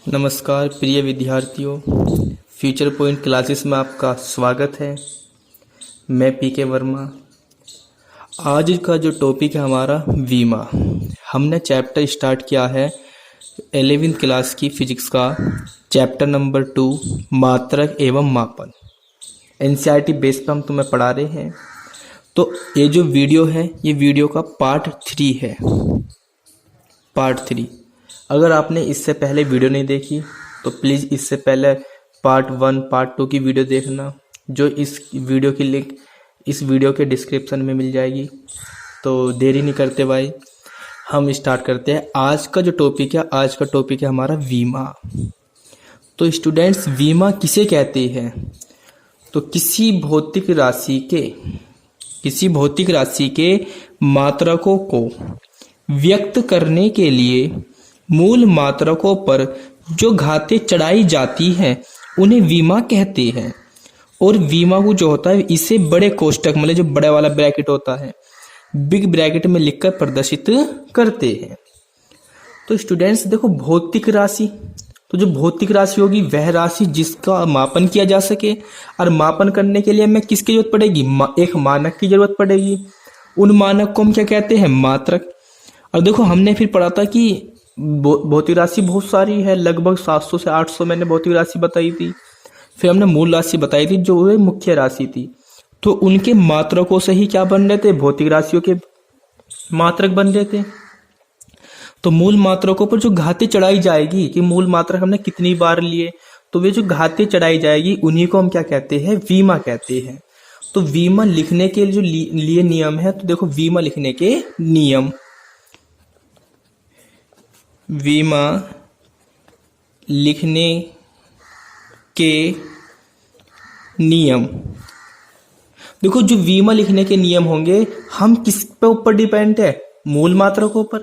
नमस्कार प्रिय विद्यार्थियों, फ्यूचर पॉइंट क्लासेस में आपका स्वागत है। मैं पीके वर्मा। आज का जो टॉपिक है हमारा वीमा। हमने चैप्टर स्टार्ट किया है 11वीं क्लास की फिजिक्स का चैप्टर नंबर 2 मात्रक एवं मापन। एनसीईआरटी बेस पर हम तुम्हें पढ़ा रहे हैं। तो ये जो वीडियो है ये वीडियो का पार्ट 3 है। पार्ट 3। अगर आपने इससे पहले वीडियो नहीं देखी तो प्लीज़ इससे पहले पार्ट 1 पार्ट 2 की वीडियो देखना, जो इस वीडियो की लिंक इस वीडियो के डिस्क्रिप्शन में मिल जाएगी। तो देरी नहीं करते भाई, हम स्टार्ट करते हैं। आज का जो टॉपिक है, आज का टॉपिक है हमारा वीमा। तो स्टूडेंट्स, वीमा किसे कहते हैं? तो किसी भौतिक राशि के मात्रकों को व्यक्त करने के लिए मूल मात्रकों पर जो घातें चढ़ाई जाती हैं उन्हें वीमा कहते हैं। और वीमा को जो होता है इसे बड़े कोष्टक मतलब जो बड़ा वाला ब्रैकेट होता है, बिग ब्रैकेट में लिखकर प्रदर्शित करते हैं। तो स्टूडेंट्स देखो, भौतिक राशि, तो जो भौतिक राशि होगी वह राशि जिसका मापन किया जा सके। और मापन करने के लिए हमें किसकी जरूरत पड़ेगी? एक मानक की जरूरत पड़ेगी। उन मानक को हम क्या कहते हैं? मात्रक। और देखो, हमने फिर पढ़ा था कि भौतिक राशि बहुत सारी है, लगभग 700 से 800 मैंने भौतिक राशि बताई थी। फिर हमने मूल राशि बताई थी जो वे मुख्य राशि थी। तो उनके मात्रकों से ही क्या बन रहे थे? भौतिक राशियों के मात्रक बन रहे थे। तो मूल मात्रकों पर जो घातें चढ़ाई जाएगी कि मूल मात्रक हमने कितनी बार लिए, तो वे जो घातें चढ़ाई जाएगी उन्हीं को हम क्या कहते हैं? वीमा कहते हैं। तो वीमा लिखने के जो लिए नियम है, तो देखो वीमा लिखने के नियम, वीमा लिखने के नियम। देखो, जो वीमा लिखने के नियम होंगे हम किस पे ऊपर डिपेंड है? मूल मात्रकों पर।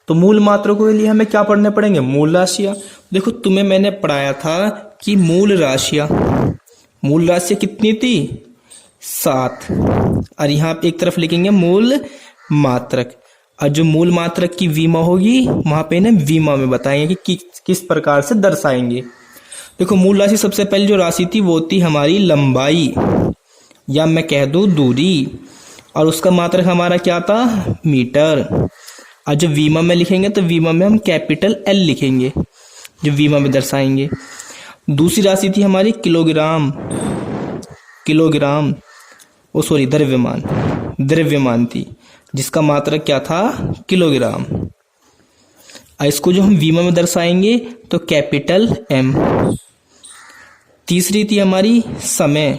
तो मूल मात्रकों के लिए हमें क्या पढ़ने पड़ेंगे? मूल राशियां। देखो, तुम्हें मैंने पढ़ाया था कि मूल राशियां कितनी थी? 7। और यहां पे एक तरफ लिखेंगे मूल मात्रक। और जो मूल मात्रक की वीमा होगी वहां पे ना वीमा में बताएंगे कि किस प्रकार से दर्शाएंगे। देखो, मूल राशि सबसे पहले जो राशि थी वो थी हमारी लंबाई, या मैं कह दूं दूरी। और उसका मात्रक हमारा क्या था? मीटर। और जो वीमा में लिखेंगे तो वीमा में हम कैपिटल एल लिखेंगे, जो वीमा में दर्शाएंगे। दूसरी राशि थी हमारी किलोग्राम, द्रव्यमान थी, जिसका मात्रक क्या था? किलोग्राम। और इसको जो हम वीमा में दर्शाएंगे तो कैपिटल एम। तीसरी थी हमारी समय,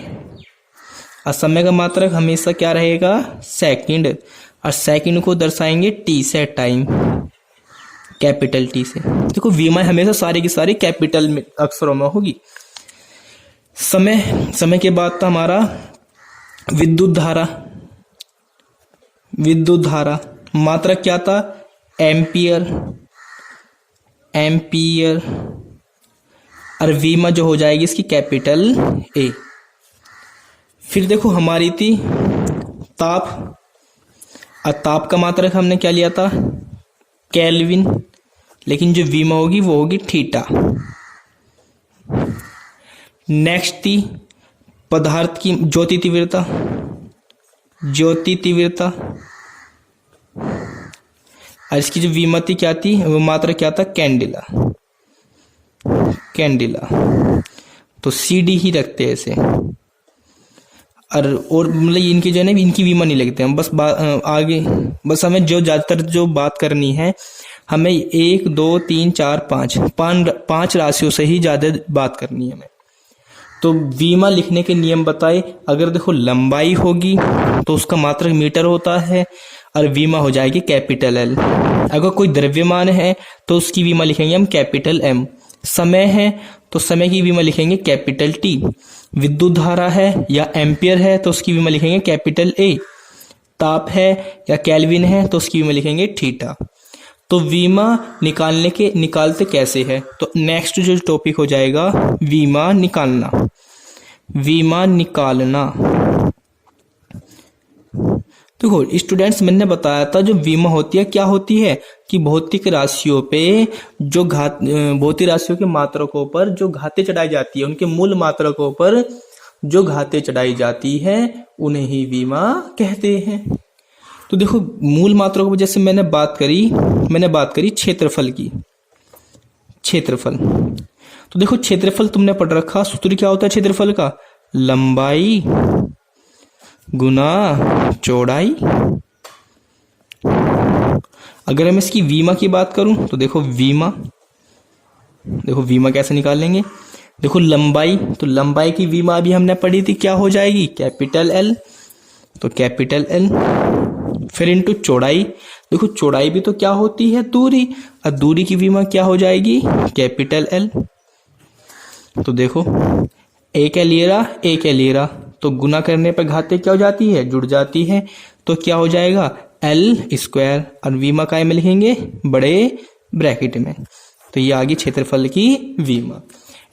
और समय का मात्रक हमेशा क्या रहेगा? सेकंड। और सेकंड को दर्शाएंगे टी से, टाइम, कैपिटल टी से। देखो, वीमा हमेशा सारी की सारी कैपिटल में अक्षरों में होगी। समय के बाद था हमारा विद्युत धारा, मात्रक क्या था? एम्पियर। और वीमा जो हो जाएगी इसकी कैपिटल ए। फिर देखो, हमारी थी ताप। और ताप का मात्रक हमने क्या लिया था? केल्विन। लेकिन जो वीमा होगी वो होगी थीटा। नेक्स्ट थी पदार्थ की ज्योति तीव्रता। और इसकी जो वीमा थी क्या थी? वो मात्रक क्या था? कैंडिला। तो सीडी ही रखते हैं ऐसे। और मतलब इनकी जो है ना, इनकी वीमा नहीं लिखते हम। बस आगे बस हमें जो ज्यादातर जो बात करनी है, हमें 1 2 3 4 5 राशियों से ही ज्यादा बात करनी है हमें। तो वीमा लिखने के नियम बताए। अगर देखो, लंबाई होगी तो उसका मात्रक मीटर होता है और वीमा हो जाएगी कैपिटल एल। अगर कोई द्रव्यमान है तो उसकी वीमा लिखेंगे हम कैपिटल एम। समय है तो समय की वीमा लिखेंगे कैपिटल टी। विद्युत धारा है या एम्पियर है तो उसकी वीमा लिखेंगे कैपिटल ए। ताप है या केल्विन है तो उसकी वीमा लिखेंगे थीटा। तो वीमा निकालते कैसे है? तो नेक्स्ट जो टॉपिक हो जाएगा वीमा निकालना। देखो स्टूडेंट्स, मैंने बताया था जो विमा होती है क्या होती है कि भौतिक राशियों पे जो भौतिक राशियों के मात्रकों पर जो घातें चढ़ाई जाती है, उनके मूल मात्रकों पर जो घातें चढ़ाई जाती है उन्हें ही विमा कहते हैं। तो देखो मूल मात्रकों पर जैसे मैंने बात करी क्षेत्रफल की। क्षेत्रफल, तो देखो क्षेत्रफल तुमने पढ़ रखा, सूत्र क्या होता है क्षेत्रफल का? लंबाई गुना चौड़ाई। अगर हम इसकी विमा की बात करूं तो देखो विमा कैसे निकाल लेंगे? देखो लंबाई, तो लंबाई की विमा अभी हमने पढ़ी थी, क्या हो जाएगी? कैपिटल एल, तो कैपिटल एल। फिर इनटू चौड़ाई, देखो चौड़ाई भी तो क्या होती है? दूरी, और दूरी की विमा क्या हो जाएगी? Capital L. तो देखो एक एल रहा, तो गुना करने पर घातें क्या हो जाती है? जुड़ जाती है, तो क्या हो जाएगा? एल स्क्वायर, और विमा काय में लिखेंगे? बड़े ब्रैकेट में। तो ये आ गई क्षेत्रफल की विमा।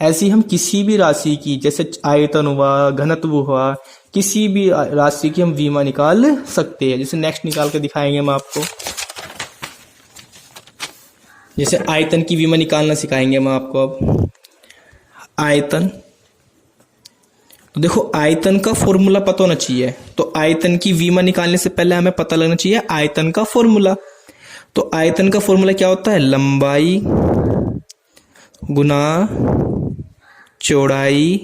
ऐसी हम किसी भी राशि की, जैसे आयतन हुआ, घनत्व हुआ, किसी भी राशि की हम विमा निकाल सकते हैं। जैसे नेक्स्ट निकाल कर दिखाएंगे हम आपको, जैसे आयतन की विमा निकालना सिखाएंगे हम आपको। अब आयतन, तो देखो आयतन का फॉर्मूला पता होना चाहिए। तो आयतन की विमा निकालने से पहले हमें पता लगना चाहिए आयतन का फॉर्मूला। तो आयतन का फॉर्मूला क्या होता है? लंबाई गुना चौड़ाई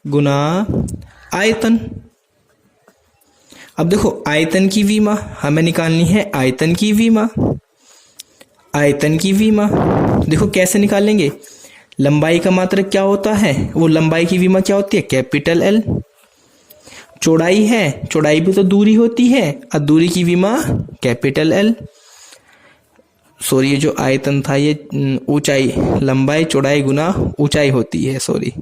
गुना आयतन। अब देखो आयतन की विमा हमें निकालनी है, आयतन की विमा। आयतन की विमा देखो कैसे निकालेंगे? लंबाई का मात्रक क्या होता है? वो लंबाई की विमा क्या होती है? Capital L. चौड़ाई है, चौड़ाई भी तो दूरी होती है, और दूरी की विमा कैपिटल एल। सॉरी, ये जो आयतन था ये ऊंचाई, लंबाई चौड़ाई गुना ऊंचाई होती है। सॉरी,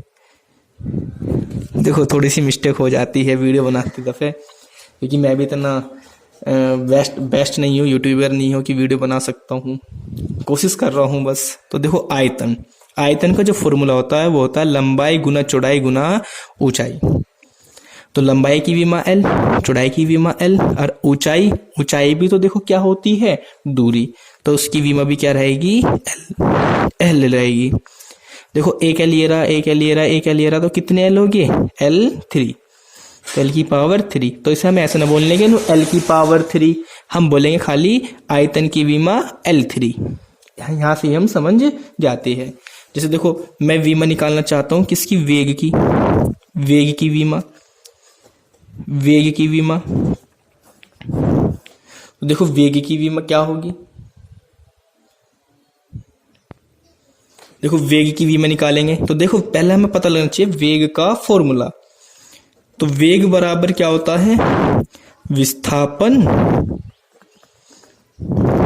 देखो थोड़ी सी मिस्टेक हो जाती है वीडियो बनाते दफे, क्योंकि मैं भी इतना बेस्ट नहीं हूँ, यूट्यूबर नहीं हूँ कि वीडियो बना सकता हूँ, कोशिश कर रहा हूँ बस। तो देखो आयतन का जो फॉर्मूला होता है वो होता है लंबाई गुना चौड़ाई गुना ऊंचाई। तो लंबाई की विमा एल, चौड़ाई की विमा एल, और ऊंचाई भी तो देखो क्या होती है? दूरी। तो उसकी विमा भी क्या रहेगी? एल रहेगी। देखो एक एल ये रहा, तो कितने एल हो गए? L3, एल की पावर 3। तो इसे हम ऐसे ना बोलेंगे एल की पावर 3, हम बोलेंगे खाली आयतन की विमा L3। यहां से हम समझ जाते हैं। जैसे देखो मैं विमा निकालना चाहता हूं किसकी? वेग की विमा। तो देखो वेग की विमा क्या होगी? देखो वेग की विमा निकालेंगे तो देखो पहले हमें पता लगना चाहिए वेग का फॉर्मूला। तो वेग बराबर क्या होता है? विस्थापन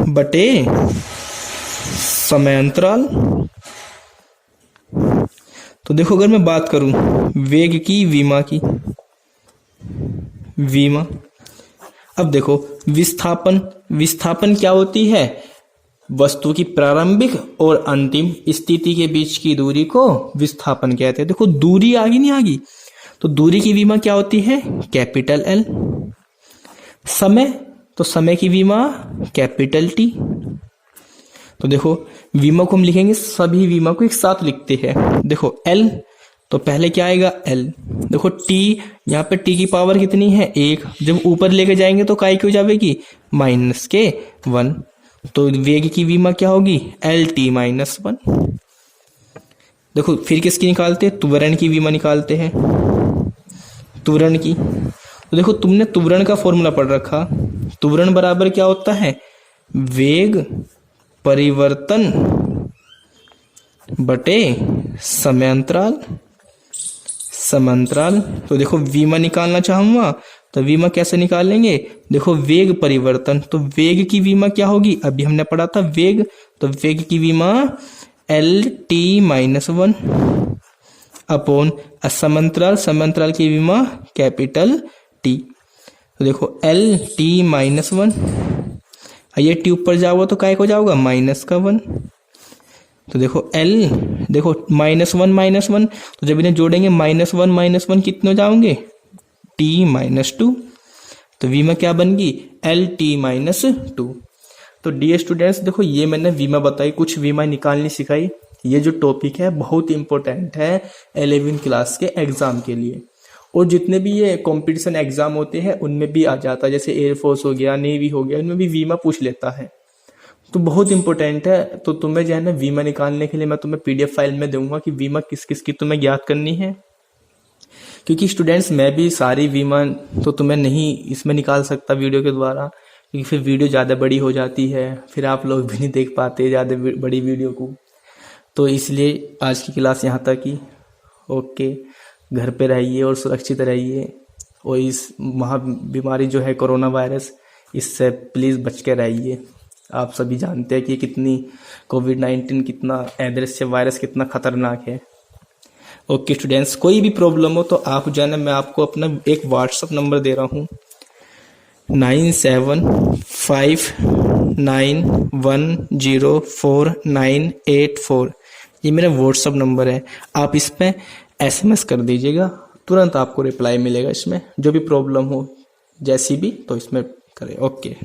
बटे समयांतराल। तो देखो अगर मैं बात करूं वेग की विमा, अब देखो विस्थापन क्या होती है? वस्तु की प्रारंभिक और अंतिम स्थिति के बीच की दूरी को विस्थापन कहते हैं। देखो दूरी आगी नहीं आगी, तो दूरी की विमा क्या होती है? Capital L. समय की विमा कैपिटल टी। तो देखो विमा को हम लिखेंगे, सभी विमा को एक साथ लिखते हैं। देखो एल, तो पहले क्या आएगा? एल। देखो टी, यहाँ पे टी की पावर कितनी है? 1। जब ऊपर लेके जाएंगे तो काय की हो जाएगी? -1। तो वेग की विमा क्या होगी? LT-1। देखो फिर किसकी निकालते हैं? त्वरण की विमा निकालते हैं, त्वरण की। तो देखो तुमने त्वरण का फॉर्मूला पढ़ रखा, त्वरण बराबर क्या होता है? वेग परिवर्तन बटे समयांतराल। तो देखो विमा निकालना चाहूंगा तो विमा कैसे निकालेंगे? देखो वेग परिवर्तन, तो वेग की विमा क्या होगी? अभी हमने पढ़ा था वेग, तो वेग की विमा LT-1 अपॉन समयांतराल की विमा कैपिटल टी। तो देखो LT-1, ये टी ऊपर जाओगे तो काय को जाओगा? -1। तो देखो देखो -1, तो जब इन्हें जोड़ेंगे -1 कितने हो जाओगे? T-2। तो वीमा क्या बन गई, Lt-2। तो डियर स्टूडेंट्स देखो, ये मैंने वीमा बताई, कुछ वीमा निकालनी सिखाई। ये जो टॉपिक है बहुत इंपॉर्टेंट है 11वीं क्लास के एग्जाम के लिए, और जितने भी ये कंपटीशन एग्जाम होते हैं उनमें भी आ जाता है, जैसे एयरफोर्स हो गया, नेवी हो गया, इनमें भी वीमा पूछ लेता है। तो बहुत इंपॉर्टेंट है। तो तुम्हें जो है ना वीमा निकालने के लिए मैं तुम्हें PDF फाइल में दूंगा कि वीमा किस किस की तुम्हें ज्ञात करनी है, क्योंकि स्टूडेंट्स मैं भी सारी वीमा तो तुम्हें नहीं इसमें निकाल सकता वीडियो के द्वारा, क्योंकि फिर वीडियो ज़्यादा बड़ी हो जाती है, फिर आप लोग भी नहीं देख पाते ज़्यादा बड़ी वीडियो को। तो इसलिए आज की क्लास यहाँ तक ही। ओके, घर पे रहिए और सुरक्षित रहिए, और इस महाबीमारी जो है कोरोना वायरस, इससे प्लीज़ बच के रहिए। आप सभी जानते हैं कि कितनी कोविड-19 कितना अदृश्य वायरस कितना खतरनाक है। ओके स्टूडेंट्स, कोई भी प्रॉब्लम हो तो आप जो है ना, मैं आपको अपना एक व्हाट्सअप नंबर दे रहा हूँ 9759104984। ये मेरा व्हाट्सअप नंबर है, आप इस पर SMS कर दीजिएगा, तुरंत आपको रिप्लाई मिलेगा। इसमें जो भी प्रॉब्लम हो जैसी भी, तो इसमें करें। ओके।